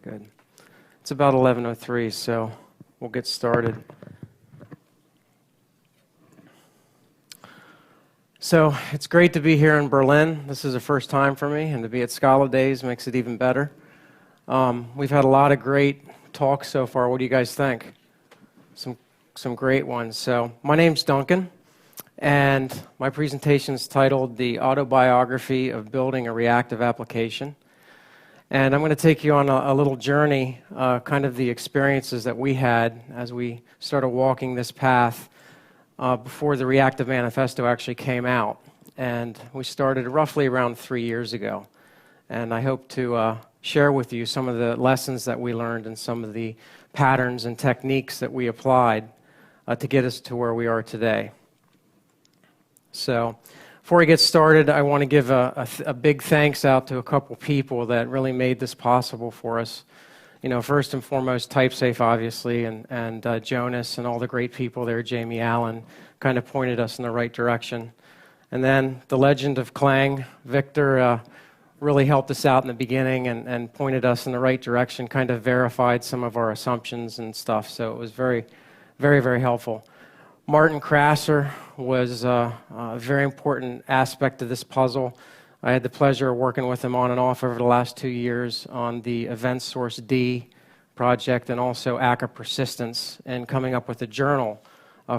Good. It's about 11:03, so we'll get started. So it's great to be here in Berlin. This is the first time for me, and to be at Scala Days makes it even better. We've had a lot of great talks so far. What do you guys think? Some great ones. So my name's Duncan, and my presentation is titled The Autobiography of Building a Reactive Application. And I'm going to take you on a little journey, kind of the experiences that we had as we started walking this path before the Reactive Manifesto actually came out. And we started roughly around 3 years ago. And I hope to share with you some of the lessons that we learned and some of the patterns and techniques that we applied to get us to where we are today. So before we get started, I want to give a big thanks out to a couple people that really made this possible for us. You know, first and foremost, TypeSafe, obviously, and Jonas and all the great people there, Jamie Allen, kind of pointed us in the right direction. And then the legend of Clang, Victor, really helped us out in the beginning and pointed us in the right direction, kind of verified some of our assumptions and stuff. So it was very, very, very helpful. Martin Krasser was a very important aspect of this puzzle. I had the pleasure of working with him on and off over the last 2 years on the Event Source D project and also ACA Persistence and coming up with a journal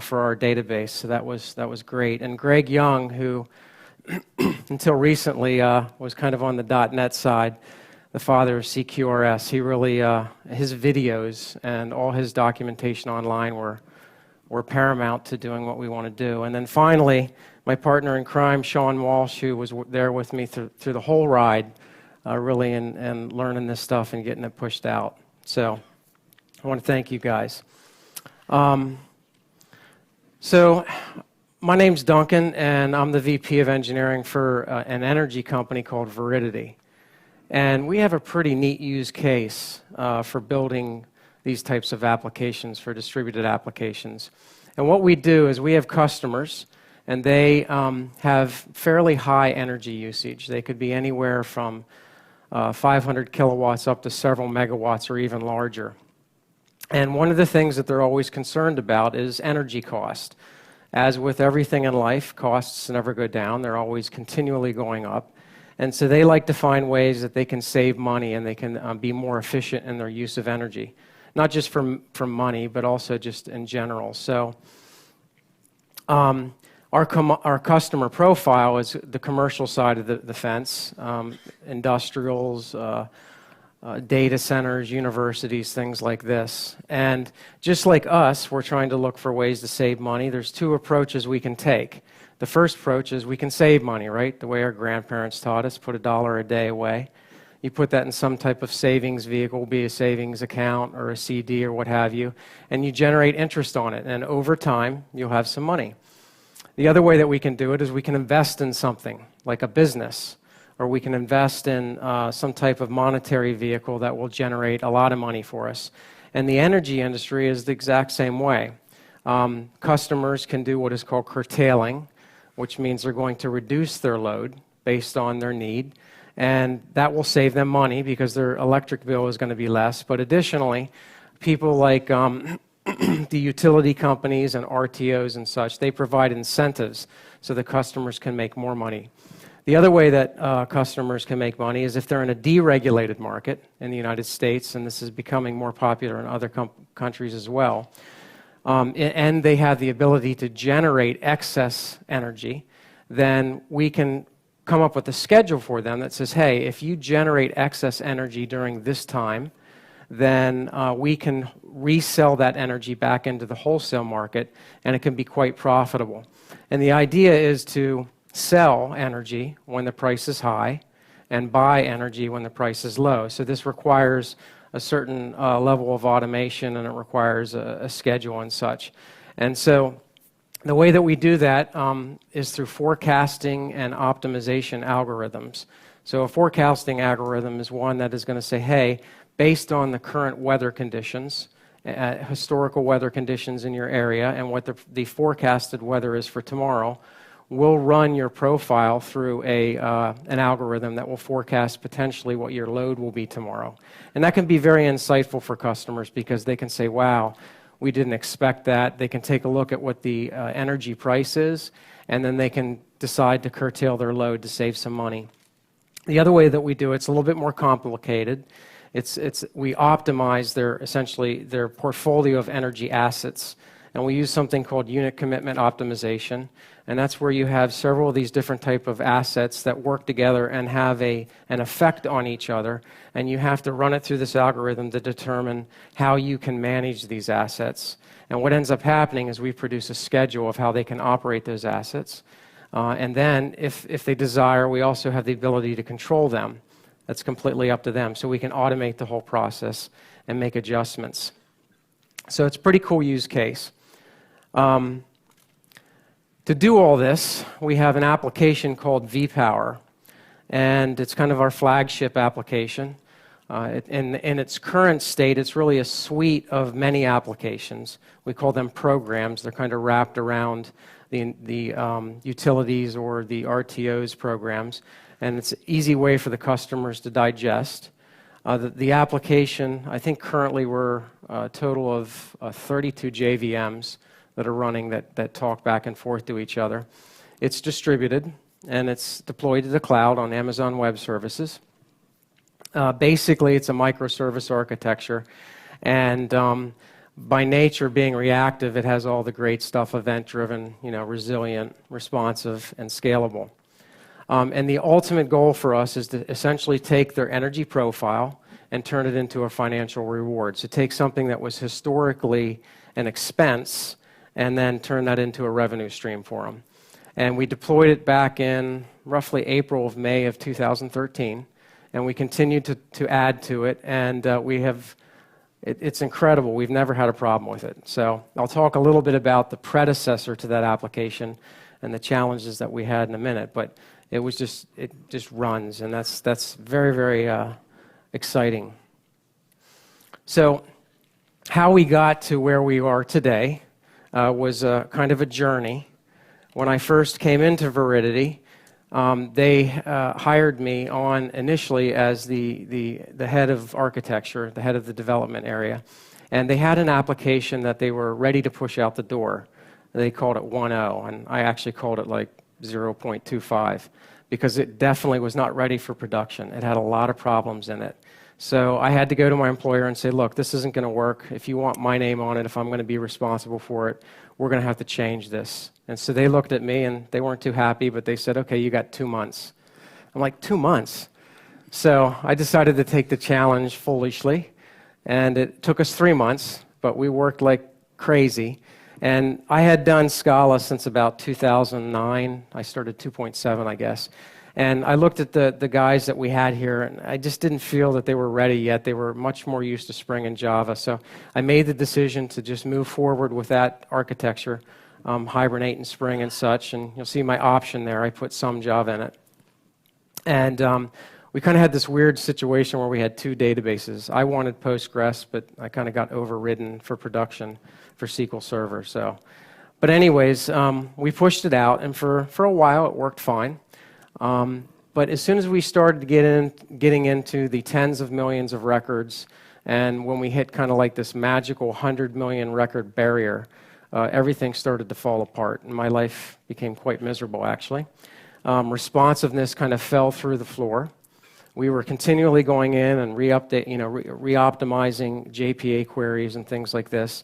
for our database. So that was great. And Greg Young, who until recently was kind of on the .NET side, the father of CQRS, he really, his videos and all his documentation online were paramount to doing what we want to do. And then finally, my partner in crime, Sean Walsh, who was there with me through the whole ride, really and learning this stuff and getting it pushed out. So I want to thank you guys. So my name's Duncan, and I'm the VP of Engineering for an energy company called Viridity. And we have a pretty neat use case for building these types of applications for distributed applications. And what we do is we have customers, and they have fairly high energy usage. They could be anywhere from 500 kilowatts up to several megawatts or even larger. And one of the things that they're always concerned about is energy cost. As with everything in life, costs never go down. They're always continually going up. And so they like to find ways that they can save money and they can be more efficient in their use of energy. Not just from money, but also just in general. So our customer profile is the commercial side of the fence, industrials, data centers, universities, things like this. And just like us, we're trying to look for ways to save money. There's two approaches we can take. The first approach is we can save money, right? The way our grandparents taught us, put $1 a day away. You put that in some type of savings vehicle, be a savings account or a CD or what have you, and you generate interest on it. And over time, you'll have some money. The other way that we can do it is we can invest in something, like a business, or we can invest in some type of monetary vehicle that will generate a lot of money for us. And the energy industry is the exact same way. Customers can do what is called curtailing, which means they're going to reduce their load based on their need. And that will save them money because their electric bill is going to be less. But additionally, people like the utility companies and RTOs and such, they provide incentives so the customers can make more money. The other way that customers can make money is if they're in a deregulated market in the United States, and this is becoming more popular in other countries as well, and they have the ability to generate excess energy, then we can come up with a schedule for them that says, hey, if you generate excess energy during this time, then we can resell that energy back into the wholesale market, and it can be quite profitable. And the idea is to sell energy when the price is high and buy energy when the price is low. So this requires a certain level of automation, and it requires a schedule and such. And so the way that we do that is through forecasting and optimization algorithms. So a forecasting algorithm is one that is going to say, hey, based on the current weather conditions, historical weather conditions in your area, and what the forecasted weather is for tomorrow, we'll run your profile through an algorithm that will forecast potentially what your load will be tomorrow. And that can be very insightful for customers because they can say, wow, we didn't expect that. They can take a look at what the energy price is, and then they can decide to curtail their load to save some money. The other way that we do it's a little bit more complicated. We optimize essentially their portfolio of energy assets, and we use something called unit commitment optimization, and that's where you have several of these different type of assets that work together and have an effect on each other, and you have to run it through this algorithm to determine how you can manage these assets. And what ends up happening is we produce a schedule of how they can operate those assets. And then, if they desire, we also have the ability to control them. That's completely up to them. So we can automate the whole process and make adjustments. So it's a pretty cool use case. To do all this, we have an application called VPower. And it's kind of our flagship application. In its current state, it's really a suite of many applications. We call them programs. They're kind of wrapped around the utilities or the RTOs programs, and it's an easy way for the customers to digest. The application, I think currently we're a total of 32 JVMs that are running that talk back and forth to each other. It's distributed, and it's deployed to the cloud on Amazon Web Services. Basically, it's a microservice architecture, and by nature, being reactive, it has all the great stuff, event-driven, resilient, responsive, and scalable. And the ultimate goal for us is to essentially take their energy profile and turn it into a financial reward. So take something that was historically an expense and then turn that into a revenue stream for them. And we deployed it back in roughly May of 2013, and we continued to add to it, and it's incredible. We've never had a problem with it. So I'll talk a little bit about the predecessor to that application and the challenges that we had in a minute, but it just runs, and that's very, very exciting. So how we got to where we are today was kind of a journey. When I first came into Viridity, they hired me on initially as the head of architecture, the head of the development area, and they had an application that they were ready to push out the door. They called it 1.0, and I actually called it like 0.25 because it definitely was not ready for production. It had a lot of problems in it. So I had to go to my employer and say, look, this isn't going to work. If you want my name on it, if I'm going to be responsible for it, we're going to have to change this. And so they looked at me, and they weren't too happy, but they said, okay, you got 2 months. I'm like, 2 months? So I decided to take the challenge foolishly, and it took us 3 months, but we worked like crazy. And I had done Scala since about 2009. I started 2.7, I guess. And I looked at the guys that we had here, and I just didn't feel that they were ready yet. They were much more used to Spring and Java. So I made the decision to just move forward with that architecture, hibernate in Spring and such. And you'll see my option there. I put some Java in it. And we kind of had this weird situation where we had 2 databases. I wanted Postgres, but I kind of got overridden for production for SQL Server. So, but anyways, we pushed it out, and for a while it worked fine. But as soon as we started getting into the tens of millions of records, and when we hit kind of like this magical 100 million record barrier, everything started to fall apart, and my life became quite miserable, actually. Responsiveness kind of fell through the floor. We were continually going in and re-optimizing JPA queries and things like this.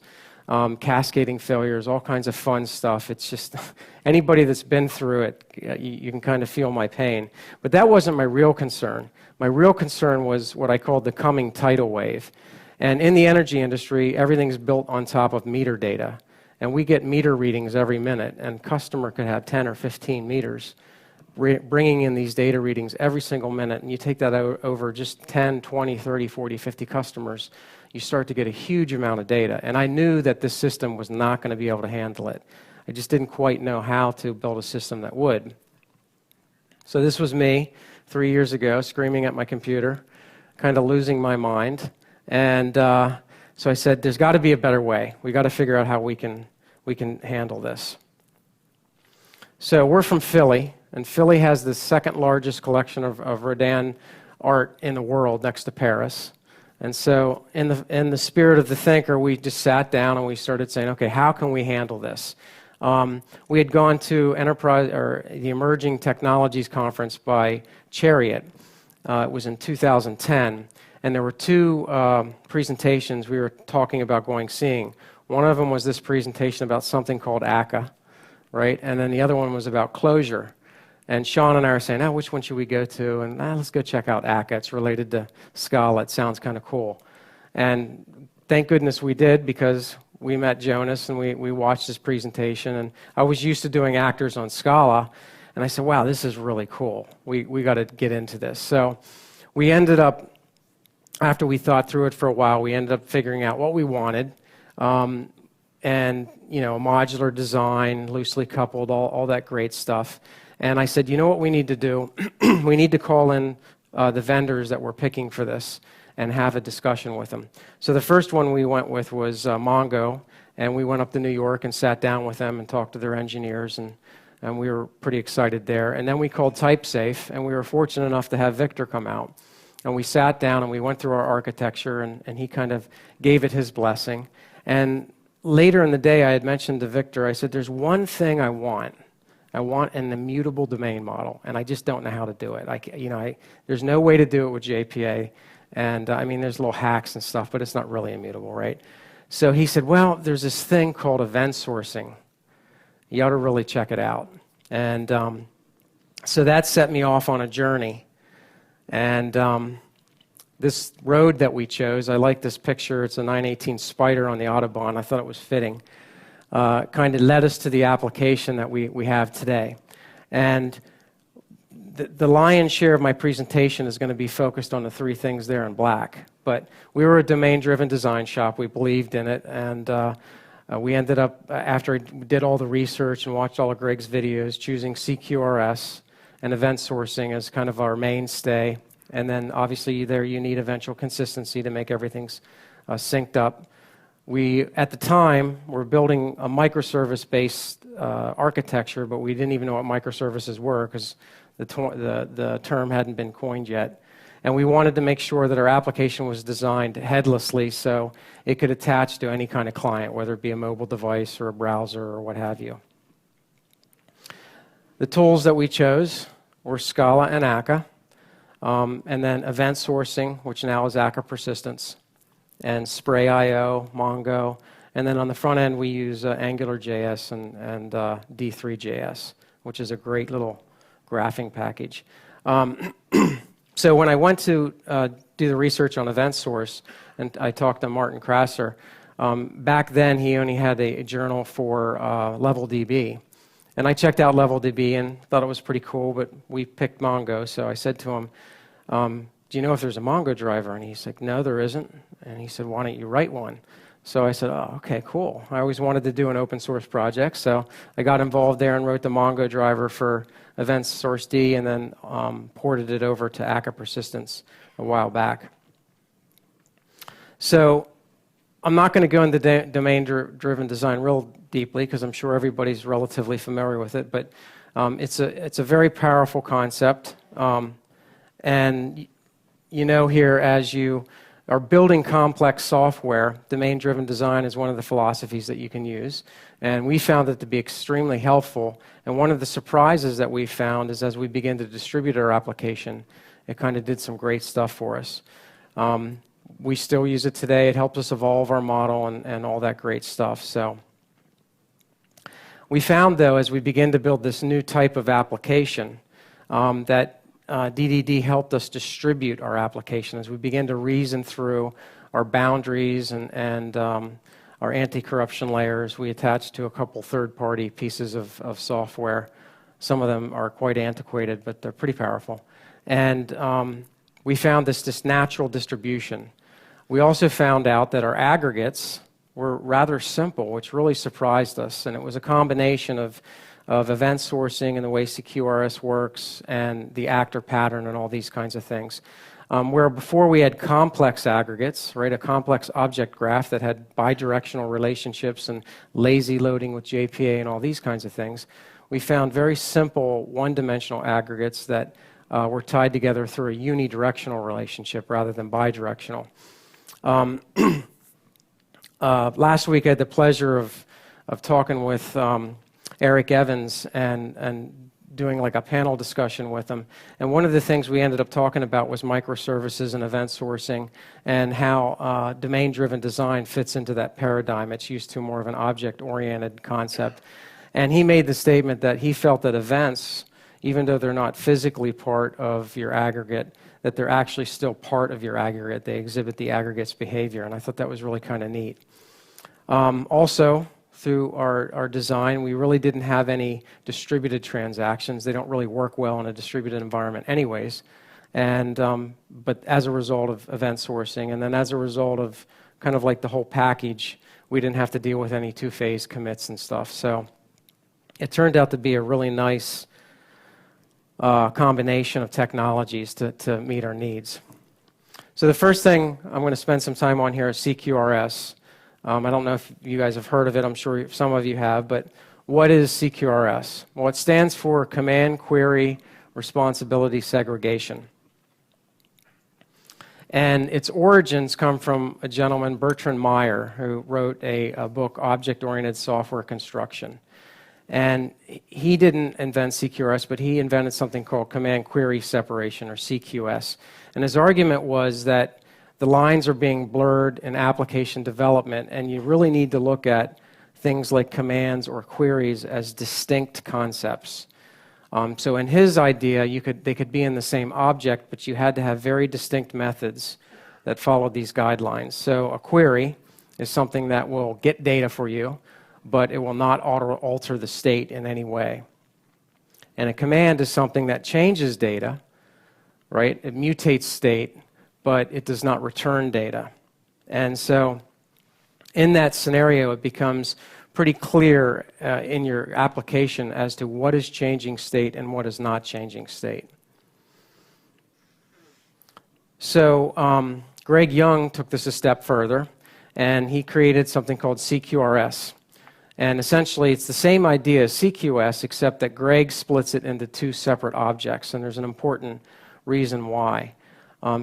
Cascading failures, all kinds of fun stuff. It's just, anybody that's been through it, you can kind of feel my pain. But that wasn't my real concern. My real concern was what I called the coming tidal wave. And in the energy industry, everything's built on top of meter data. And we get meter readings every minute, and customer could have 10 or 15 meters bringing in these data readings every single minute, and you take that over just 10, 20, 30, 40, 50 customers, you start to get a huge amount of data. And I knew that this system was not going to be able to handle it. I just didn't quite know how to build a system that would. So this was me 3 years ago, screaming at my computer, kind of losing my mind. And so I said, there's got to be a better way. We got to figure out how we can handle this. So we're from Philly, and Philly has the second largest collection of Rodin art in the world next to Paris. And so in the spirit of the thinker, we just sat down and we started saying, okay, how can we handle this? We had gone to the Emerging Technologies Conference by Chariot. It was in 2010, and there were two presentations we were talking about seeing. One of them was this presentation about something called ACA, right? And then the other one was about closure. And Sean and I are saying, which one should we go to? And let's go check out ACA. It's related to Scala. It sounds kind of cool. And thank goodness we did, because we met Jonas and we watched his presentation. And I was used to doing actors on Scala. And I said, wow, this is really cool. We got to get into this. So we ended up, after we thought through it for a while, we ended up figuring out what we wanted. And, modular design, loosely coupled, all that great stuff. And I said, you know what we need to do? We need to call in the vendors that we're picking for this and have a discussion with them. So the first one we went with was Mongo, and we went up to New York and sat down with them and talked to their engineers, and we were pretty excited there. And then we called TypeSafe, and we were fortunate enough to have Victor come out. And we sat down and we went through our architecture, and he kind of gave it his blessing. And later in the day, I had mentioned to Victor, I said, there's one thing I want. I want an immutable domain model, and I just don't know how to do it. There's no way to do it with JPA, and there's little hacks and stuff, but it's not really immutable, right? So he said, well, there's this thing called event sourcing. You ought to really check it out. And so that set me off on a journey. And this road that we chose, I like this picture. It's a 918 Spider on the Autobahn. I thought it was fitting. Kind of led us to the application that we have today. And the lion's share of my presentation is going to be focused on the three things there in black. But we were a domain-driven design shop. We believed in it. And we ended up, after we did all the research and watched all of Greg's videos, choosing CQRS and event sourcing as kind of our mainstay. And then obviously there you need eventual consistency to make everything's synced up. We, at the time, were building a microservice-based architecture, but we didn't even know what microservices were because the term hadn't been coined yet. And we wanted to make sure that our application was designed headlessly so it could attach to any kind of client, whether it be a mobile device or a browser or what have you. The tools that we chose were Scala and ACA, and then event sourcing, which now is ACA persistence, and Spray.io, Mongo, and then on the front end we use AngularJS and D3JS, which is a great little graphing package. So when I went to do the research on event source, and I talked to Martin Krasser, back then he only had a journal for LevelDB. And I checked out LevelDB and thought it was pretty cool, but we picked Mongo, so I said to him, do you know if there's a Mongo driver? And he's like, no, there isn't. And he said, why don't you write one? So I said, oh, okay, cool. I always wanted to do an open source project, so I got involved there and wrote the Mongo driver for event source D, and then ported it over to ACA persistence a while back. So I'm not going to go into domain-driven design real deeply because I'm sure everybody's relatively familiar with it, but it's a very powerful concept. And you know here, as you are building complex software, domain-driven design is one of the philosophies that you can use. And we found it to be extremely helpful. And one of the surprises that we found is as we began to distribute our application, it kind of did some great stuff for us. We still use it today. It helped us evolve our model and all that great stuff. So we found, though, as we began to build this new type of application, that DDD helped us distribute our application as we began to reason through our boundaries and our anti-corruption layers. We attached to a couple third-party pieces of software. Some of them are quite antiquated, but they're pretty powerful. And we found this natural distribution. We also found out that our aggregates were rather simple, which really surprised us. And it was a combination of event sourcing and the way CQRS works and the actor pattern and all these kinds of things. Where before we had complex aggregates, right, a complex object graph that had bidirectional relationships and lazy loading with JPA and all these kinds of things, we found very simple one-dimensional aggregates that were tied together through a unidirectional relationship rather than bidirectional. Last week I had the pleasure of talking with Eric Evans and doing like a panel discussion with him. And one of the things we ended up talking about was microservices and event sourcing and how domain-driven design fits into that paradigm. It's used to more of an object-oriented concept. And he made the statement that he felt that events, even though they're not physically part of your aggregate, that they're actually still part of your aggregate. They exhibit the aggregate's behavior, and I thought that was really kind of neat. Also, through our design, we really didn't have any distributed transactions. They don't really work well in a distributed environment anyways. And, but as a result of event sourcing, and then as a result of kind of like the whole package, we didn't have to deal with any two-phase commits and stuff. So it turned out to be a really nice combination of technologies to meet our needs. So the first thing I'm going to spend some time on here is CQRS. I don't know if you guys have heard of it. I'm sure some of you have, but what is CQRS? Well, it stands for Command Query Responsibility Segregation. And its origins come from a gentleman, Bertrand Meyer, who wrote a book, Object-Oriented Software Construction. And he didn't invent CQRS, but he invented something called Command Query Separation, or CQS. And his argument was that the lines are being blurred in application development, and you really need to look at things like commands or queries as distinct concepts. So in his idea, they could be in the same object, but you had to have very distinct methods that followed these guidelines. So a query is something that will get data for you, but it will not alter the state in any way. And a command is something that changes data, right? It mutates state, but it does not return data. And so in that scenario, it becomes pretty clear in your application as to what is changing state and what is not changing state. So Greg Young took this a step further, and he created something called CQRS. And essentially, it's the same idea as CQS, except that Greg splits it into two separate objects, and there's an important reason why.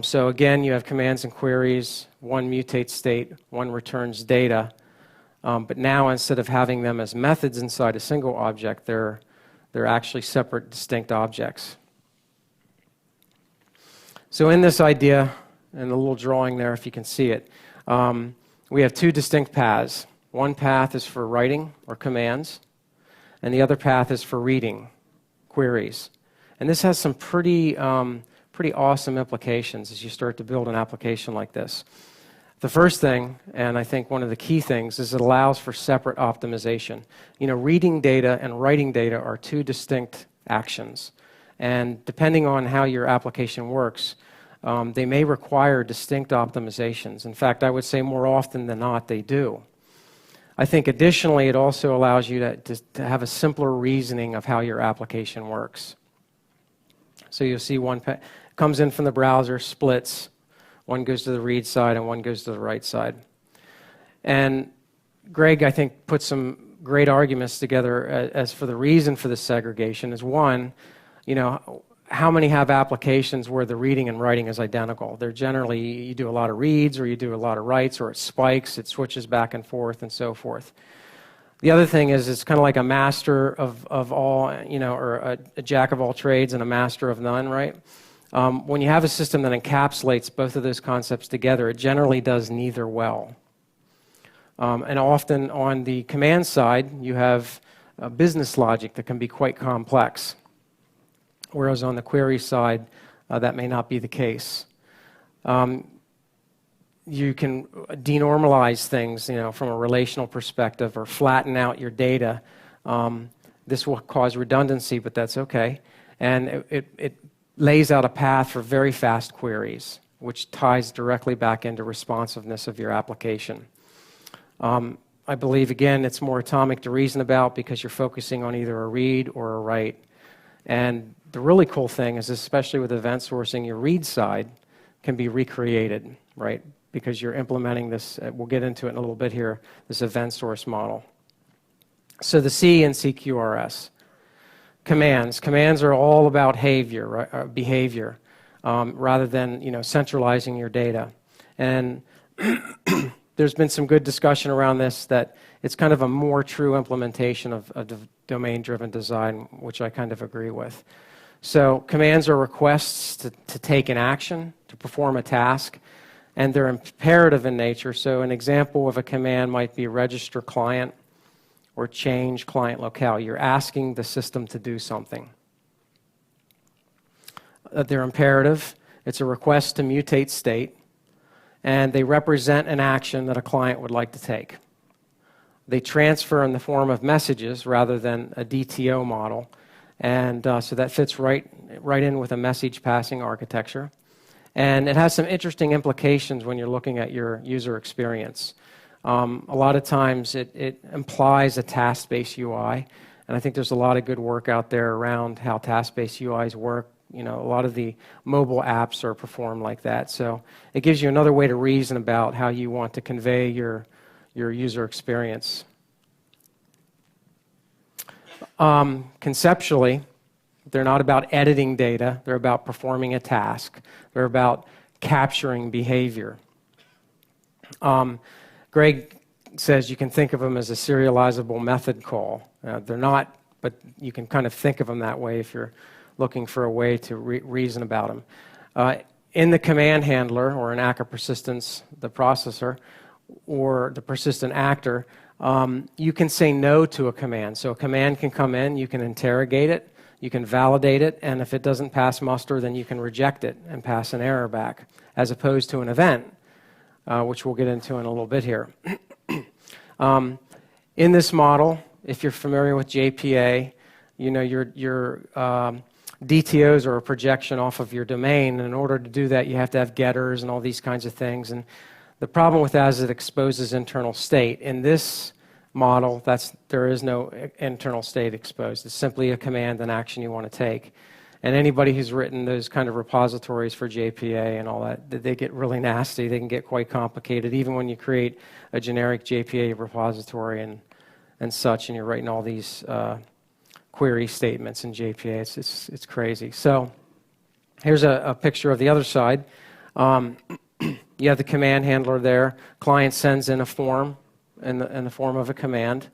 So again, you have commands and queries. One mutates state, one returns data. But now, instead of having them as methods inside a single object, they're actually separate, distinct objects. So in this idea, and the little drawing there, if you can see it, we have two distinct paths. One path is for writing, or commands, and the other path is for reading, queries. And this has some pretty awesome implications as you start to build an application like this. The first thing, and I think one of the key things, is it allows for separate optimization. You know, reading data and writing data are two distinct actions. And depending on how your application works, they may require distinct optimizations. In fact, I would say more often than not, they do. I think additionally, it also allows you to have a simpler reasoning of how your application works. So you'll see one comes in from the browser, splits. One goes to the read side and one goes to the write side. And Greg, I think, put some great arguments together as for the reason for this segregation is one, you know, how many have applications where the reading and writing is identical? They're generally, you do a lot of reads or you do a lot of writes, or it spikes, it switches back and forth and so forth. The other thing is it's kind of like a master of all, you know, or a jack of all trades and a master of none, right? When you have a system that encapsulates both of those concepts together, it generally does neither well. And often on the command side, you have business logic that can be quite complex, whereas on the query side, that may not be the case. You can denormalize things, you know, from a relational perspective, or flatten out your data. This will cause redundancy, but that's okay. And it lays out a path for very fast queries, which ties directly back into responsiveness of your application. I believe, again, it's more atomic to reason about because you're focusing on either a read or a write. And the really cool thing is, especially with event sourcing, your read side can be recreated, right? Because you're implementing this, we'll get into it in a little bit here, this event source model. So the C in CQRS. commands. Commands are all about behavior, rather than centralizing your data. And there's been some good discussion around this, that it's kind of a more true implementation of domain-driven design, which I kind of agree with. So commands are requests to take an action, to perform a task, and they're imperative in nature. So an example of a command might be register client or change client locale. You're asking the system to do something. They're imperative. It's a request to mutate state, and they represent an action that a client would like to take. They transfer in the form of messages rather than a DTO model, and so that fits right in with a message passing architecture. And it has some interesting implications when you're looking at your user experience. A lot of times it implies a task-based UI, and I think there's a lot of good work out there around how task-based UIs work. A lot of the mobile apps are performed like that. So it gives you another way to reason about how you want to convey your user experience. Conceptually, they're not about editing data. They're about performing a task. They're about capturing behavior. Greg says you can think of them as a serializable method call. They're not, but you can kind of think of them that way if you're looking for a way to reason about them. In the command handler, or in ACA persistence, the processor, or the persistent actor, you can say no to a command. So a command can come in, you can interrogate it, you can validate it, and if it doesn't pass muster, then you can reject it and pass an error back, as opposed to an event, which we'll get into in a little bit here. In this model, if you're familiar with JPA, your DTOs are a projection off of your domain, and in order to do that, you have to have getters and all these kinds of things. And the problem with that is it exposes internal state. In this model, there is no internal state exposed. It's simply a command and action you want to take. And anybody who's written those kind of repositories for JPA and all that, they get really nasty. They can get quite complicated, even when you create a generic JPA repository and such, and you're writing all these query statements in JPA. It's crazy. So here's a picture of the other side. You have the command handler there. Client sends in a form in the form of a command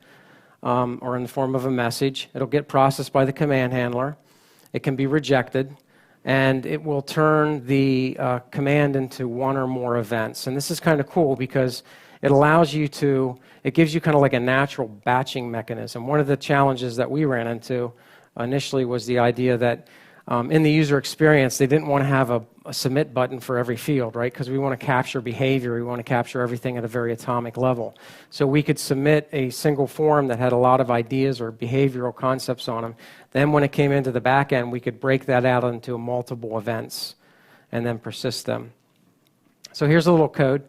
or in the form of a message. It'll get processed by the command handler. It can be rejected, and it will turn the command into one or more events. And this is kind of cool because it allows you to, it gives you kind of like a natural batching mechanism. One of the challenges that we ran into initially was the idea that in the user experience, they didn't want to have a submit button for every field, right? Because we want to capture behavior. We want to capture everything at a very atomic level. So we could submit a single form that had a lot of ideas or behavioral concepts on them. Then when it came into the back end, we could break that out into multiple events and then persist them. So here's a little code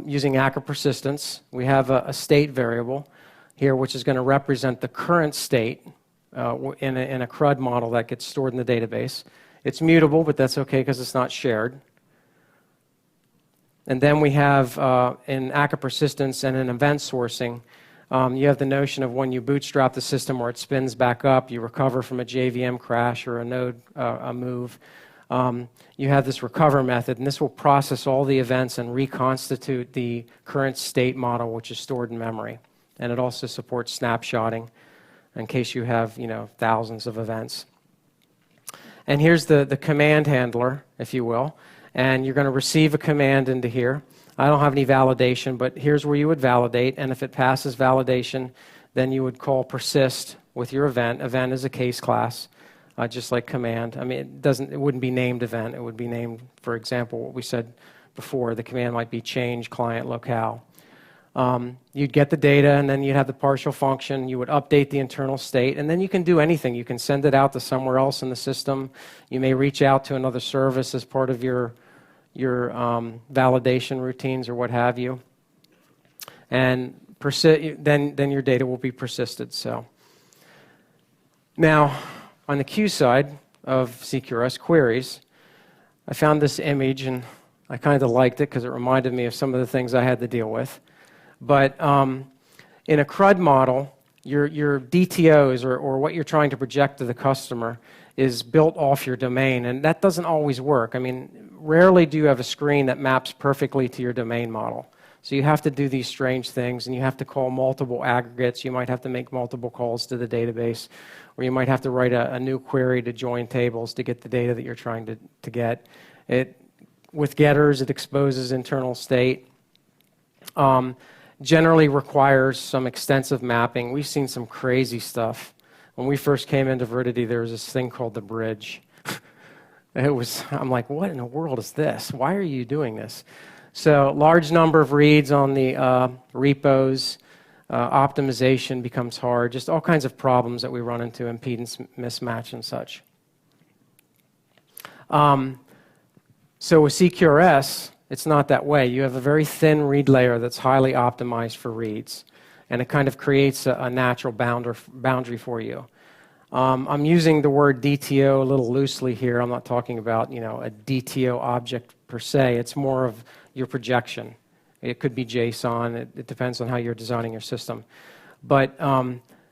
using ACA persistence. We have a state variable here, which is going to represent the current state in a CRUD model that gets stored in the database. It's mutable, but that's okay because it's not shared. And then we have, in ACA persistence and in event sourcing, you have the notion of when you bootstrap the system or it spins back up, you recover from a JVM crash or a node a move. You have this recover method, and this will process all the events and reconstitute the current state model, which is stored in memory. And it also supports snapshotting in case you have, thousands of events. And here's the command handler, if you will. And you're going to receive a command into here. I don't have any validation, but here's where you would validate. And if it passes validation, then you would call persist with your event. Event is a case class, just like command. I mean, it wouldn't be named event. It would be named, for example, what we said before. The command might be change client locale. You'd get the data, and then you'd have the partial function. You would update the internal state, and then you can do anything. You can send it out to somewhere else in the system. You may reach out to another service as part of your validation routines or what have you. And then your data will be persisted. So now, on the queue side of CQRS queries, I found this image, and I kind of liked it because it reminded me of some of the things I had to deal with. But in a CRUD model, your DTOs or what you're trying to project to the customer is built off your domain, and that doesn't always work. I mean, rarely do you have a screen that maps perfectly to your domain model. So you have to do these strange things, and you have to call multiple aggregates. You might have to make multiple calls to the database, or you might have to write a new query to join tables to get the data that you're trying to get. With getters, it exposes internal state. Generally requires some extensive mapping. We've seen some crazy stuff. When we first came into Viridity, there was this thing called the bridge. I'm like, what in the world is this? Why are you doing this? So large number of reads on the repos, optimization becomes hard, just all kinds of problems that we run into, impedance mismatch and such. So with CQRS, it's not that way. You have a very thin read layer that's highly optimized for reads, and it kind of creates a natural boundary for you. I'm using the word DTO a little loosely here. I'm not talking about, a DTO object per se. It's more of your projection. It could be JSON. It depends on how you're designing your system. But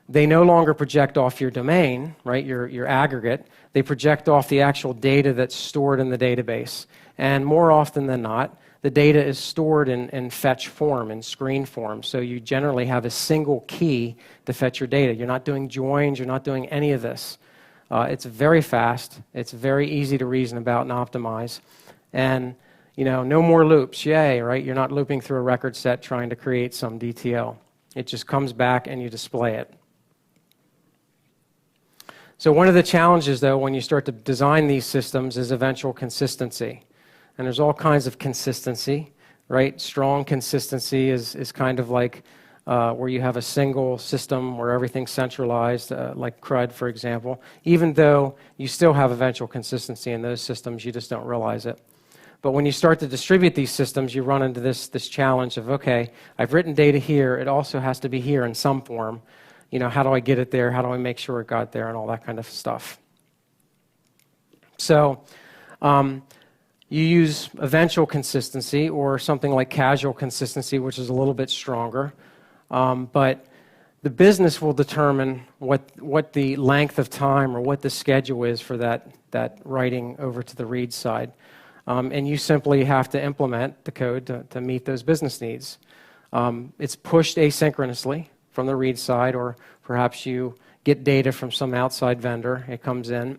they no longer project off your domain, right, your aggregate. They project off the actual data that's stored in the database. And more often than not, the data is stored in fetch form, in screen form. So you generally have a single key to fetch your data. You're not doing joins. You're not doing any of this. It's very fast. It's very easy to reason about and optimize. And no more loops. Yay, right? You're not looping through a record set trying to create some DTL. It just comes back and you display it. So one of the challenges, though, when you start to design these systems is eventual consistency. And there's all kinds of consistency, right? Strong consistency is kind of like where you have a single system where everything's centralized, like CRUD, for example. Even though you still have eventual consistency in those systems, you just don't realize it. But when you start to distribute these systems, you run into this challenge of, okay, I've written data here. It also has to be here in some form. How do I get it there? How do I make sure it got there? And all that kind of stuff. So you use eventual consistency or something like casual consistency, which is a little bit stronger. But the business will determine what the length of time or what the schedule is for that writing over to the read side. And you simply have to implement the code to meet those business needs. It's pushed asynchronously from the read side, or perhaps you get data from some outside vendor. It comes in.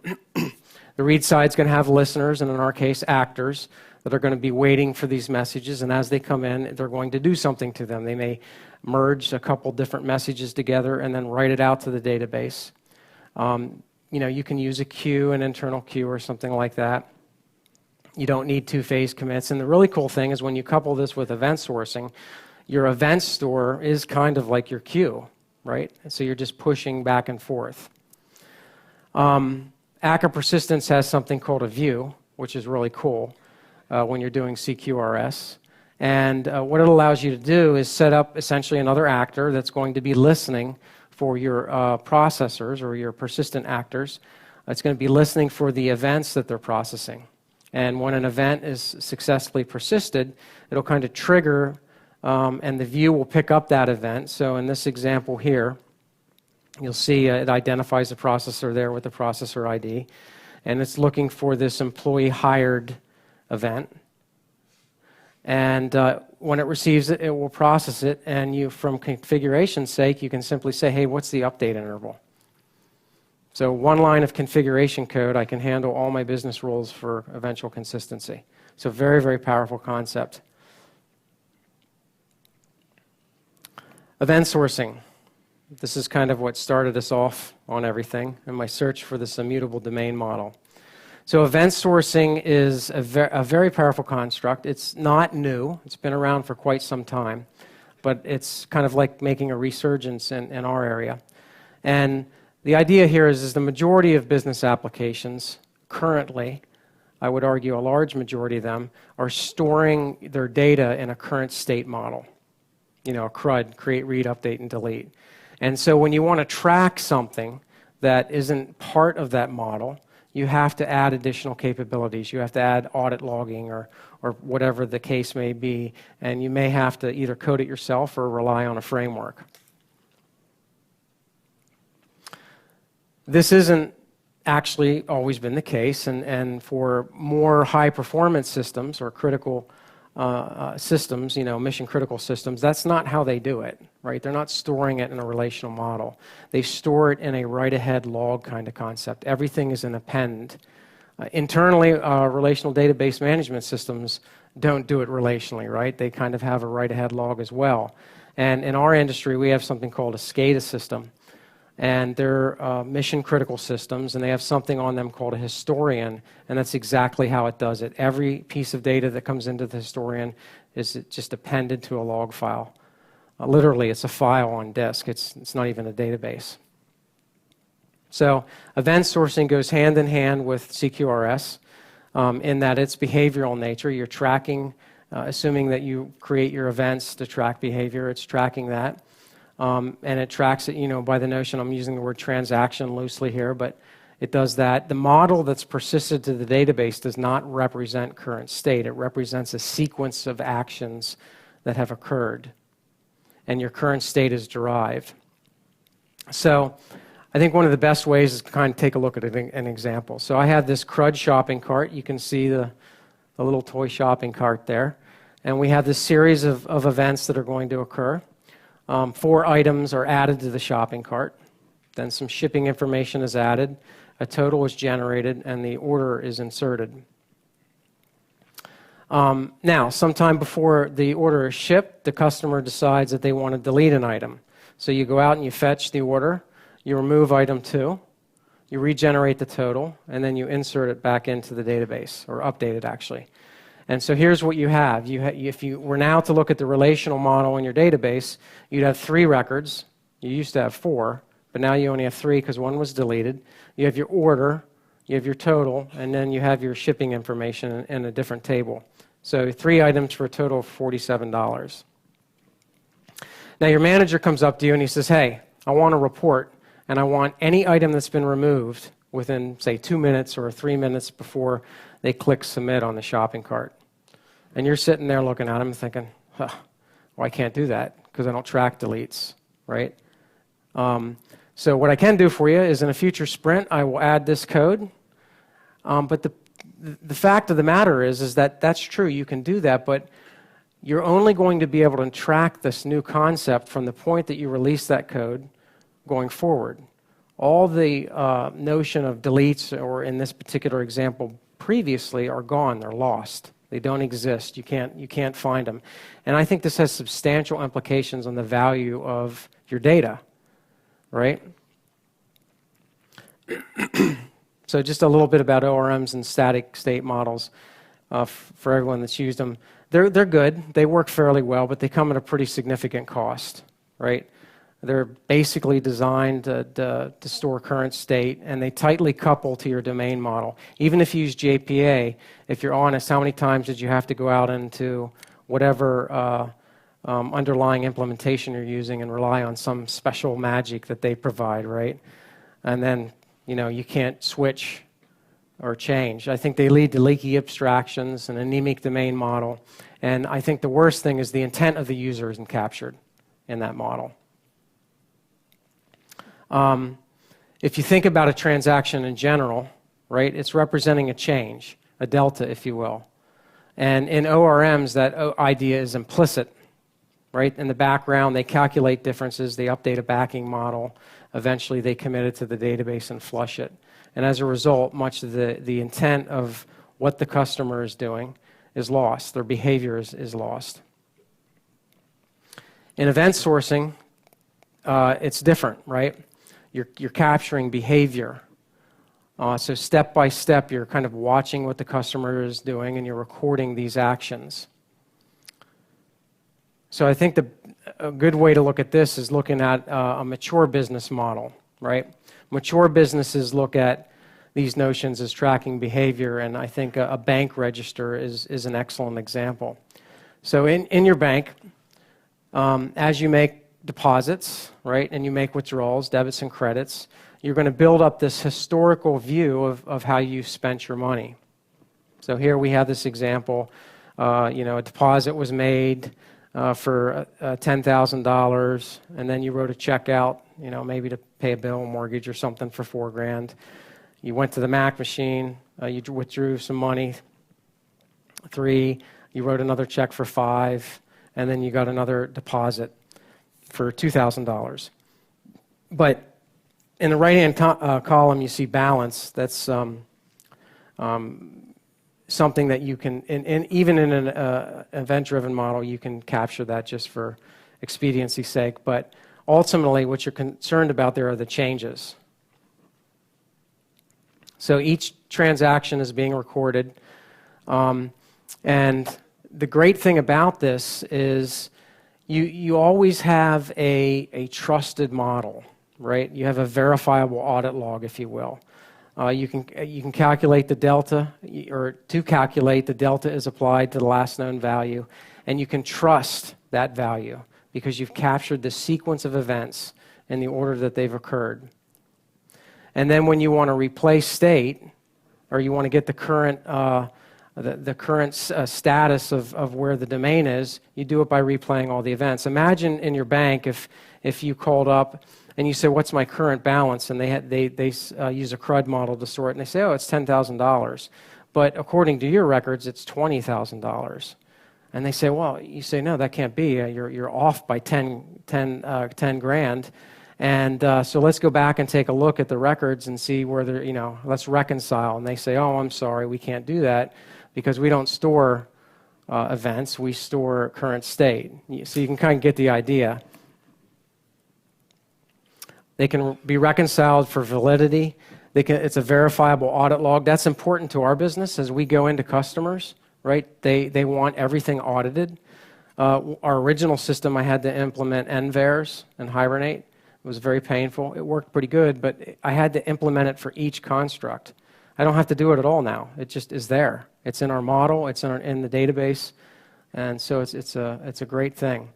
The read side's going to have listeners, and in our case, actors, that are going to be waiting for these messages, and as they come in, they're going to do something to them. They may merge a couple different messages together and then write it out to the database. You can use a queue, an internal queue, or something like that. You don't need two-phase commits, and the really cool thing is when you couple this with event sourcing, your event store is kind of like your queue, right? So you're just pushing back and forth. ACA persistence has something called a view, which is really cool when you're doing CQRS. And what it allows you to do is set up essentially another actor that's going to be listening for your processors or your persistent actors. It's going to be listening for the events that they're processing. And when an event is successfully persisted, it'll kind of trigger and the view will pick up that event. So in this example here, you'll see it identifies the processor there with the processor ID, and it's looking for this employee hired event. And when it receives it, it will process it, and you, from configuration's sake, you can simply say, hey, what's the update interval? So one line of configuration code, I can handle all my business rules for eventual consistency. So very, very powerful concept. Event sourcing. This is kind of what started us off on everything in my search for this immutable domain model. So event sourcing is a very powerful construct. It's not new. It's been around for quite some time, but it's kind of like making a resurgence in our area. And the idea here is the majority of business applications currently, I would argue a large majority of them, are storing their data in a current state model. A CRUD, create, read, update, and delete. And so when you want to track something that isn't part of that model, you have to add additional capabilities. You have to add audit logging or whatever the case may be, and you may have to either code it yourself or rely on a framework. This isn't actually always been the case, and for more high-performance systems or critical systems, mission-critical systems, that's not how they do it, right? They're not storing it in a relational model. They store it in a write-ahead log kind of concept. Everything is an append. Internally, relational database management systems don't do it relationally, right? They kind of have a write-ahead log as well. And in our industry, we have something called a SCADA system. And they're mission-critical systems, and they have something on them called a historian, and that's exactly how it does it. Every piece of data that comes into the historian is just appended to a log file. Literally, it's a file on disk. It's not even a database. So event sourcing goes hand in hand with CQRS in that it's behavioral nature. You're tracking, assuming that you create your events to track behavior, it's tracking that. And it tracks it, by the notion, I'm using the word transaction loosely here, but it does that. The model that's persisted to the database does not represent current state. It represents a sequence of actions that have occurred, and your current state is derived. So I think one of the best ways is to kind of take a look at an example. So I have this CRUD shopping cart. You can see the little toy shopping cart there. And we have this series of events that are going to occur. 4 items are added to the shopping cart. Then some shipping information is added. A total is generated, and the order is inserted. Now, sometime before the order is shipped, the customer decides that they want to delete an item. So you go out and you fetch the order. You remove item 2, you regenerate the total, and then you insert it back into the database, or update it actually. And so here's what you have. If you were now to look at the relational model in your database, you'd have 3 records. You used to have 4, but now you only have 3 because 1 was deleted. You have your order, you have your total, and then you have your shipping information in a different table. So 3 items for a total of $47. Now your manager comes up to you and he says, hey, I want a report, and I want any item that's been removed within, say, 2 minutes or 3 minutes before they click submit on the shopping cart. And you're sitting there looking at them thinking, well, I can't do that because I don't track deletes, right? So what I can do for you is in a future sprint, I will add this code. But the fact of the matter is that that's true. You can do that, but you're only going to be able to track this new concept from the point that you release that code going forward. All the notion of deletes, or in this particular example, previously are gone. They're lost. They don't exist. You can't find them. And I think this has substantial implications on the value of your data, right? So just a little bit about ORMs and static state models for everyone that's used them. They're good. They work fairly well, but they come at a pretty significant cost, right? They're basically designed to store current state, and they tightly couple to your domain model. Even if you use JPA, if you're honest, how many times did you have to go out into whatever underlying implementation you're using and rely on some special magic that they provide, right? And then, you can't switch or change. I think they lead to leaky abstractions and anemic domain model. And I think the worst thing is the intent of the user isn't captured in that model. If you think about a transaction in general, right, it's representing a change, a delta, if you will. And in ORMs, that idea is implicit, right? In the background, they calculate differences, they update a backing model, eventually they commit it to the database and flush it. And as a result, much of the intent of what the customer is doing is lost. Their behavior is lost. In event sourcing, it's different, right? You're capturing behavior. So step by step, you're kind of watching what the customer is doing, and you're recording these actions. So I think a good way to look at this is looking at a mature business model, right? Mature businesses look at these notions as tracking behavior, and I think a bank register is an excellent example. So in your bank, as you make deposits, right, and you make withdrawals, debits and credits, you're going to build up this historical view of how you spent your money. So here we have this example. A deposit was made. for $10,000, and then you wrote a check out, maybe to pay a bill, mortgage or something for $4,000. You went to the Mac machine, you withdrew some money, 3, you wrote another check for 5, and then you got another deposit for $2,000. But in the right-hand column, you see balance. That's something that you can, even in an event-driven model, you can capture that just for expediency's sake. But ultimately, what you're concerned about there are the changes. So each transaction is being recorded. And the great thing about this is you always have a trusted model, right? You have a verifiable audit log, if you will. You can calculate the delta, or to calculate the delta is applied to the last known value, and you can trust that value because you've captured the sequence of events in the order that they've occurred. And then when you want to replace state, or you want to get the current status of where the domain is, you do it by replaying all the events. Imagine in your bank if you called up and you say, "What's my current balance?" And they use a CRUD model to sort it, and they say, "Oh, it's $10,000." But according to your records, it's $20,000. And they say, "Well," you say, "No, that can't be. You're off by 10 grand." And so let's go back and take a look at the records and see where they're, let's reconcile. And they say, "Oh, I'm sorry, we can't do that because we don't store events, we store current state." So you can kind of get the idea. They can be reconciled for validity. It's a verifiable audit log. That's important to our business as we go into customers, right? They want everything audited. Our original system, I had to implement NVARs and Hibernate. It was very painful. It worked pretty good, but I had to implement it for each construct. I don't have to do it at all now. It just is there. It's in our model. It's in the database, and so it's a great thing.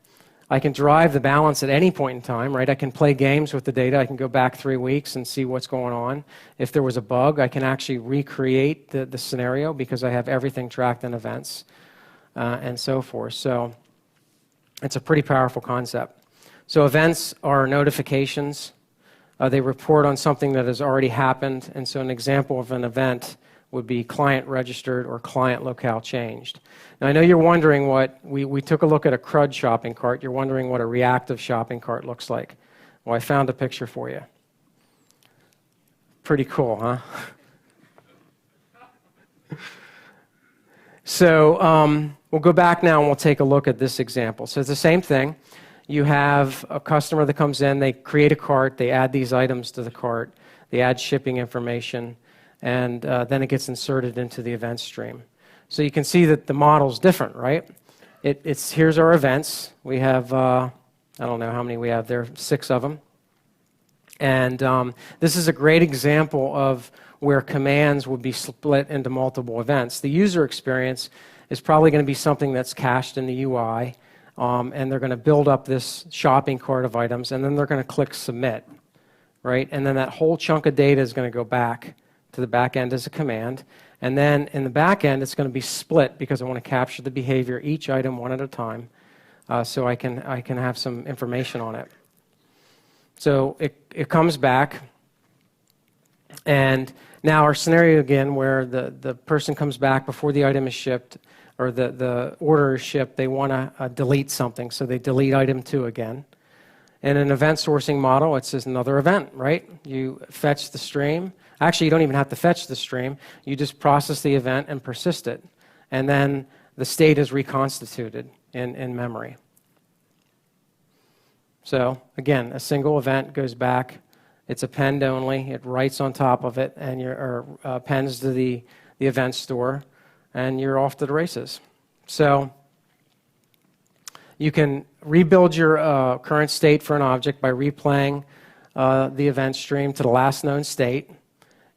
I can derive the balance at any point in time, right? I can play games with the data. I can go back 3 weeks and see what's going on. If there was a bug, I can actually recreate the scenario because I have everything tracked in events and so forth. So it's a pretty powerful concept. So events are notifications. They report on something that has already happened. And so an example of an event would be client registered or client locale changed. Now, I know you're wondering what, we took a look at a CRUD shopping cart. You're wondering what a reactive shopping cart looks like. Well, I found a picture for you. Pretty cool, huh? So we'll go back now and we'll take a look at this example. So it's the same thing. You have a customer that comes in, they create a cart, they add these items to the cart, they add shipping information, and then it gets inserted into the event stream. So you can see that the model's different, right? Here's our events. We have, I don't know how many we have there, 6 of them. And this is a great example of where commands would be split into multiple events. The user experience is probably going to be something that's cached in the UI, and they're going to build up this shopping cart of items, and then they're going to click submit, right? And then that whole chunk of data is going to go back to the back end as a command. And then in the back end, it's going to be split because I want to capture the behavior, each item one at a time, so I can have some information on it. So it comes back, and now our scenario again where the person comes back before the item is shipped or the order is shipped, they want to delete something, so they delete item 2 again. In an event sourcing model, it's just another event, right? You fetch the stream. Actually, you don't even have to fetch the stream. You just process the event and persist it. And then the state is reconstituted in memory. So again, a single event goes back. It's append only. It writes on top of it and appends to the event store, and you're off to the races. So you can rebuild your current state for an object by replaying the event stream to the last known state.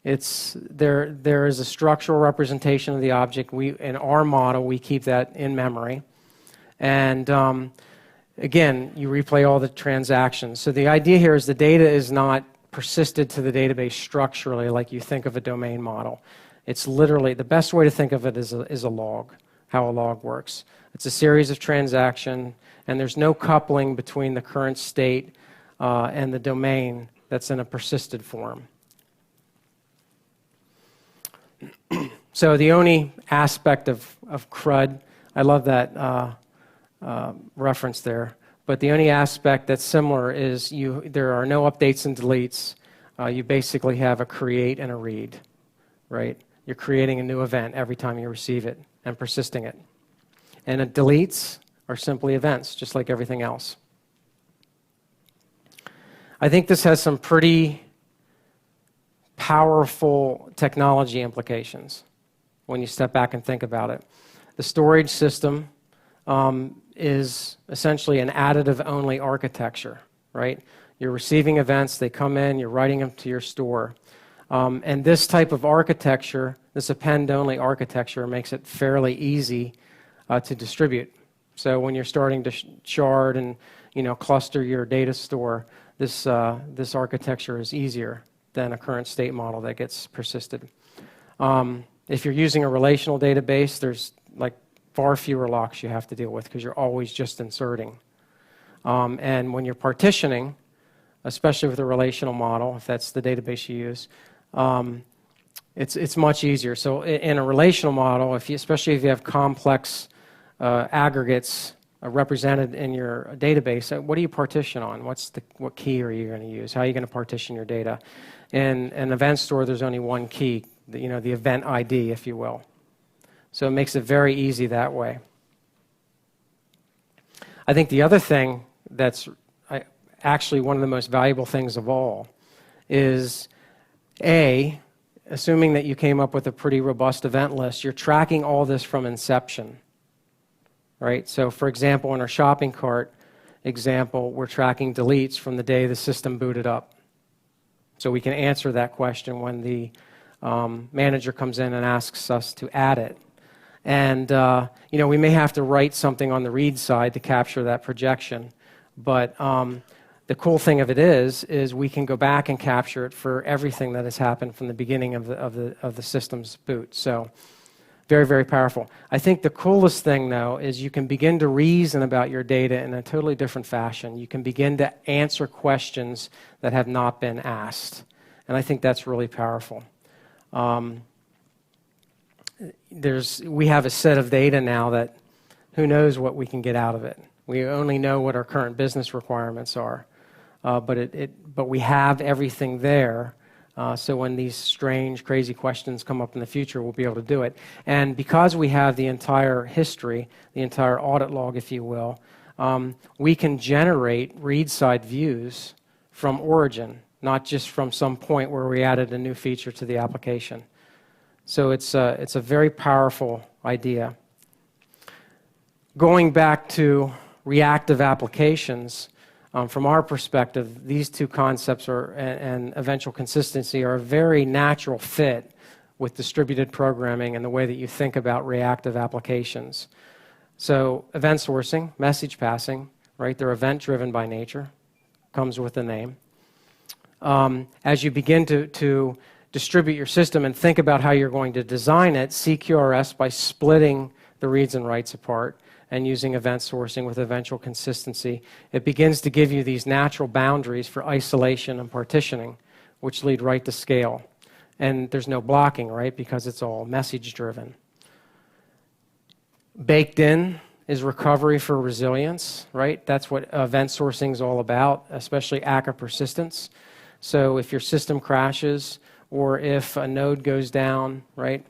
There is a structural representation of the object. In our model, we keep that in memory. And again, you replay all the transactions. So the idea here is the data is not persisted to the database structurally like you think of a domain model. It's literally, the best way to think of it is a log. how a log works. It's a series of transactions, and there's no coupling between the current state and the domain that's in a persisted form. So the only aspect of CRUD, I love that reference there, but the only aspect that's similar is there are no updates and deletes. You basically have a create and a read, right? You're creating a new event every time you receive it and persisting it. And deletes are simply events, just like everything else. I think this has some pretty powerful technology implications when you step back and think about it. The storage system is essentially an additive-only architecture, right? You're receiving events, they come in, you're writing them to your store. And this type of architecture, this append-only architecture, makes it fairly easy to distribute. So when you're starting to shard and cluster your data store, this architecture is easier than a current state model that gets persisted. If you're using a relational database, there's like far fewer locks you have to deal with because you're always just inserting. And when you're partitioning, especially with a relational model, if that's the database you use, it's much easier. So in a relational model, especially if you have complex aggregates represented in your database, what do you partition on? What key are you going to use? How are you going to partition your data? In an event store, there's only one key, the event ID, if you will. So it makes it very easy that way. I think the other thing that's actually one of the most valuable things of all is, assuming that you came up with a pretty robust event list, you're tracking all this from inception, right? So for example, in our shopping cart example, we're tracking deletes from the day the system booted up. So we can answer that question when the manager comes in and asks us to add it. And we may have to write something on the read side to capture that projection, but the cool thing of it is we can go back and capture it for everything that has happened from the beginning of the system's boot. So very, very powerful. I think the coolest thing, though, is you can begin to reason about your data in a totally different fashion. You can begin to answer questions that have not been asked. And I think that's really powerful. We have a set of data now that who knows what we can get out of it. We only know what our current business requirements are. But we have everything there. So when these strange, crazy questions come up in the future, we'll be able to do it. And because we have the entire history, the entire audit log, if you will, we can generate read-side views from origin, not just from some point where we added a new feature to the application. So it's a very powerful idea. Going back to reactive applications, from our perspective, these two concepts and eventual consistency are a very natural fit with distributed programming and the way that you think about reactive applications. So event sourcing, message passing, right? They're event-driven by nature, comes with the name. As you begin to distribute your system and think about how you're going to design it, CQRS by splitting the reads and writes apart and using event sourcing with eventual consistency, it begins to give you these natural boundaries for isolation and partitioning, which lead right to scale. And there's no blocking, right, because it's all message-driven. Baked in is recovery for resilience, right? That's what event sourcing is all about, especially ACA persistence. So if your system crashes or if a node goes down, right,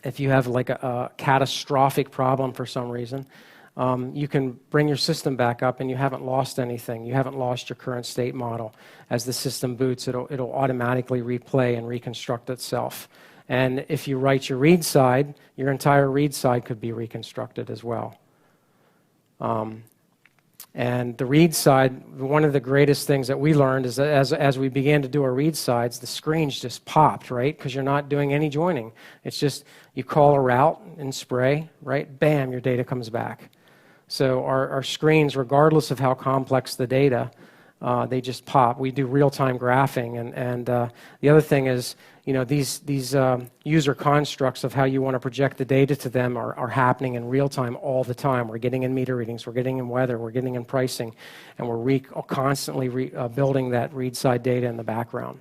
if you have like a catastrophic problem for some reason, you can bring your system back up and you haven't lost anything. You haven't lost your current state model. As the system boots, it'll automatically replay and reconstruct itself. And if you write your read side, your entire read side could be reconstructed as well. And the read side, one of the greatest things that we learned is that as we began to do our read sides, the screens just popped, right? Because you're not doing any joining. It's just you call a route in Spray, right? Bam, your data comes back. So our screens, regardless of how complex the data, they just pop. We do real-time graphing, and the other thing is, these user constructs of how you want to project the data to them are happening in real time all the time. We're getting in meter readings, we're getting in weather, we're getting in pricing, and we're constantly building that read side data in the background.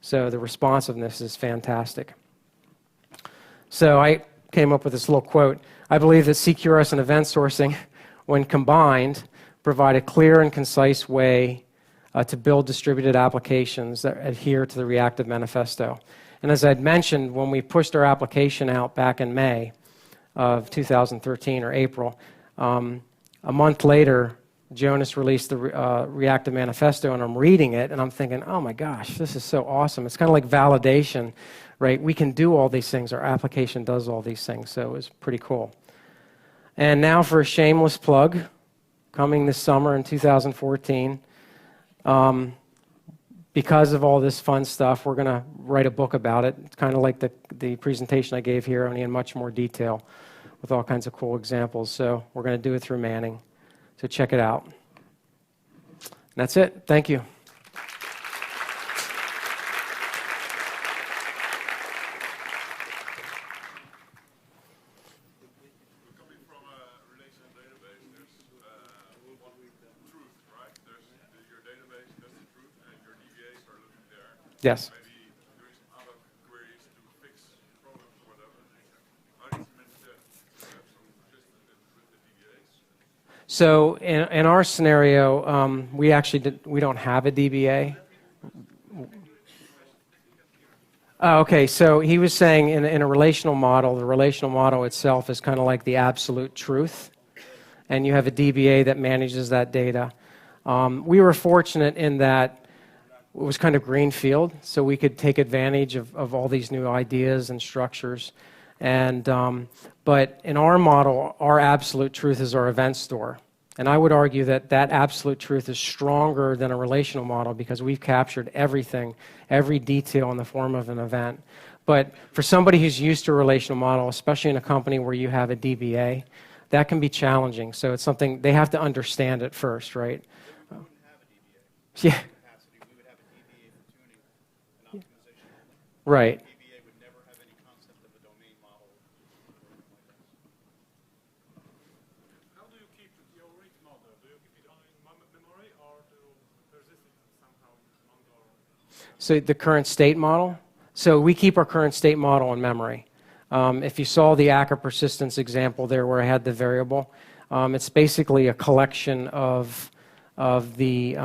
So the responsiveness is fantastic. So I came up with this little quote. I believe that CQRS and event sourcing, when combined, provide a clear and concise way to build distributed applications that adhere to the Reactive Manifesto. And as I'd mentioned, when we pushed our application out back in May of 2013 or April, a month later, Jonas released the Reactive Manifesto, and I'm reading it, and I'm thinking, oh my gosh, this is so awesome. It's kind of like validation, right? We can do all these things. Our application does all these things, so it was pretty cool. And now for a shameless plug, coming this summer in 2014, because of all this fun stuff, we're going to write a book about it. It's kind of like the presentation I gave here, only in much more detail with all kinds of cool examples. So we're going to do it through Manning. So check it out. And that's it. Thank you. Yes. Maybe doing some other queries to fix problems or whatever. How do you implement that? Do you have some persistence with the DBAs? So in our scenario, we don't have a DBA. Oh, okay, so he was saying in a relational model, the relational model itself is kind of like the absolute truth, and you have a DBA that manages that data. We were fortunate in that it was kind of greenfield, so we could take advantage of all these new ideas and structures. And but in our model, our absolute truth is our event store. And I would argue that that absolute truth is stronger than a relational model because we've captured everything, every detail in the form of an event. But for somebody who's used to a relational model, especially in a company where you have a DBA, that can be challenging. So it's something they have to understand it first, right? We wouldn't have a DBA. Yeah. We would have a DBA for tuning and optimization. Right. DBA would never have any concept of a domain model or anything like that. How do you keep your rate model? Do you keep it only in memory or do you persist it somehow on your... So the current state model? So we keep our current state model in memory. If you saw the ACCA persistence example there where I had the variable, it's basically a collection of the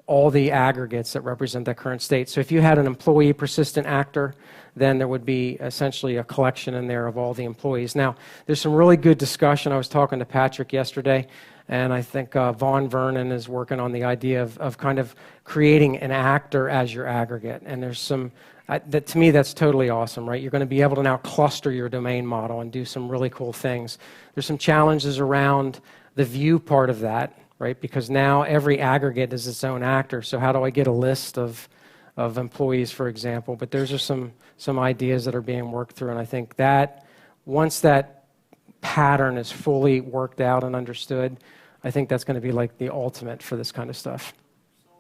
all the aggregates that represent that current state. So if you had an employee persistent actor, then there would be essentially a collection in there of all the employees. Now, there's some really good discussion. I was talking to Patrick yesterday, and I think Vaughn Vernon is working on the idea of kind of creating an actor as your aggregate. And there's some, to me, that's totally awesome, right? You're going to be able to now cluster your domain model and do some really cool things. There's some challenges around the view part of that, right? Because now every aggregate is its own actor. So how do I get a list of employees, for example? But those are some ideas that are being worked through, and I think that once that pattern is fully worked out and understood, I think that's going to be like the ultimate for this kind of stuff. So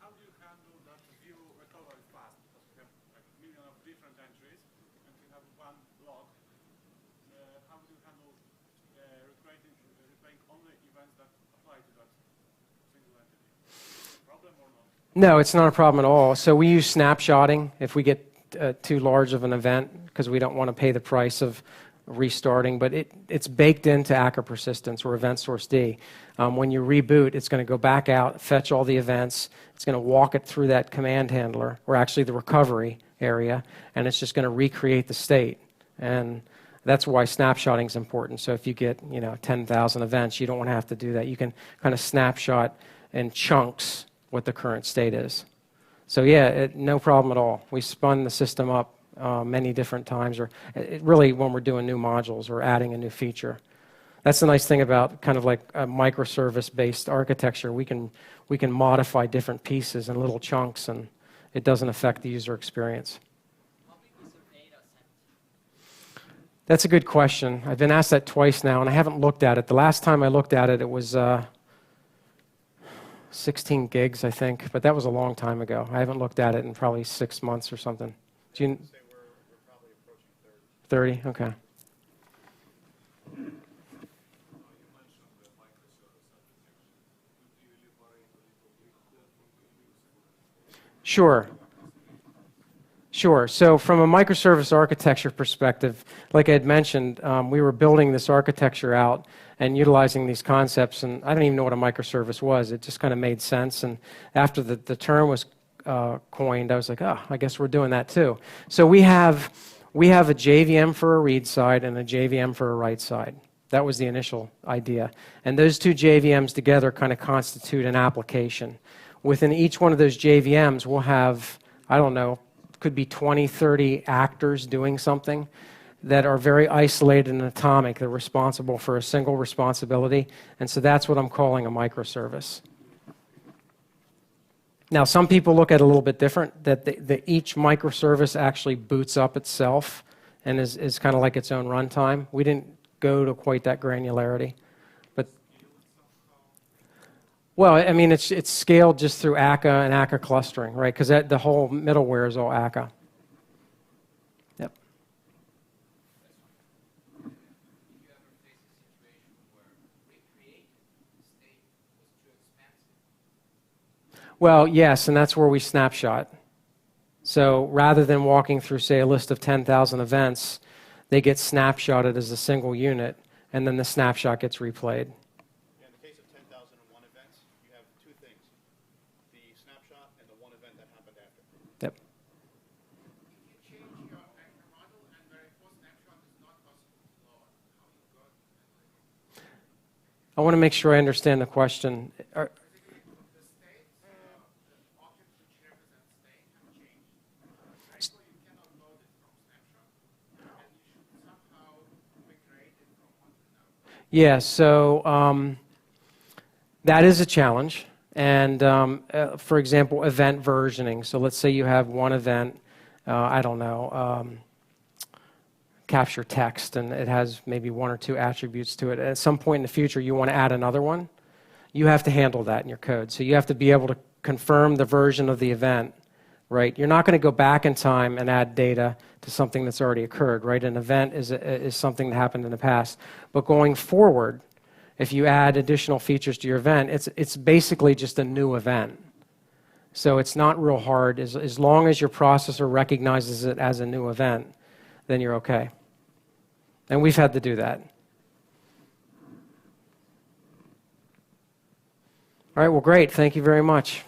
how do you handle that view recovery fast? Because you have like a million of different entries and you have one log. How do you handle replaying only events that apply to that single entity? Problem or not? No, it's not a problem at all. So we use snapshotting if we get too large of an event because we don't want to pay the price of restarting, but it's baked into ACCA persistence or event source D. When you reboot, it's going to go back out, fetch all the events, it's going to walk it through that command handler, or actually the recovery area, and it's just going to recreate the state. And that's why snapshotting is important. So if you get 10,000 events, you don't want to have to do that. You can kind of snapshot in chunks what the current state is. So yeah, no problem at all. We spun the system up many different times, or really when we're doing new modules or adding a new feature. That's the nice thing about kind of like a microservice-based architecture. We can modify different pieces in little chunks, and it doesn't affect the user experience. How big is your data set? That's a good question. I've been asked that twice now, and I haven't looked at it. The last time I looked at it, it was 16 gigs, I think, but that was a long time ago. I haven't looked at it in probably 6 months or something. Do you, Say we're probably approaching 30. 30? Okay. Sure. Sure. So from a microservice architecture perspective, like I had mentioned, we were building this architecture out and utilizing these concepts, and I don't even know what a microservice was. It just kind of made sense, and after the term was coined, I was like, oh, I guess we're doing that too. So we have a JVM for a read side and a JVM for a write side. That was the initial idea. And those two JVMs together kind of constitute an application. Within each one of those JVMs, we'll have, I don't know, could be 20, 30 actors doing something that are very isolated and atomic. They're responsible for a single responsibility. And so that's what I'm calling a microservice. Now, some people look at it a little bit different, that each microservice actually boots up itself and is kind of like its own runtime. We didn't go to quite that granularity. But, well, I mean, it's scaled just through ACA and ACA clustering, right? Because the whole middleware is all ACA. Yep. Did you ever face a situation where recreating state was too expensive? Well, yes, and that's where we snapshot. So rather than walking through, say, a list of 10,000 events, they get snapshotted as a single unit, and then the snapshot gets replayed. Yeah, in the case of 10,001 events, you have two things: the snapshot and the one event that happened after. Yep. If you change your vector model and verify snapshot is not possible to load, how you go? I want to make sure I understand the question. Basically, the states, the objects which represent state have changed. Therefore, you cannot load it from snapshot, and you should somehow migrate it from one to another. Yeah, so that is a challenge. And for example, event versioning. So let's say you have one event, I don't know, capture text, and it has maybe one or two attributes to it. At some point in the future, you want to add another one. You have to handle that in your code. So you have to be able to confirm the version of the event, right? You're not going to go back in time and add data to something that's already occurred, right? An event is something that happened in the past. But going forward, if you add additional features to your event, it's basically just a new event. So it's not real hard. As long as your processor recognizes it as a new event, then you're okay. And we've had to do that. All right, well, great. Thank you very much.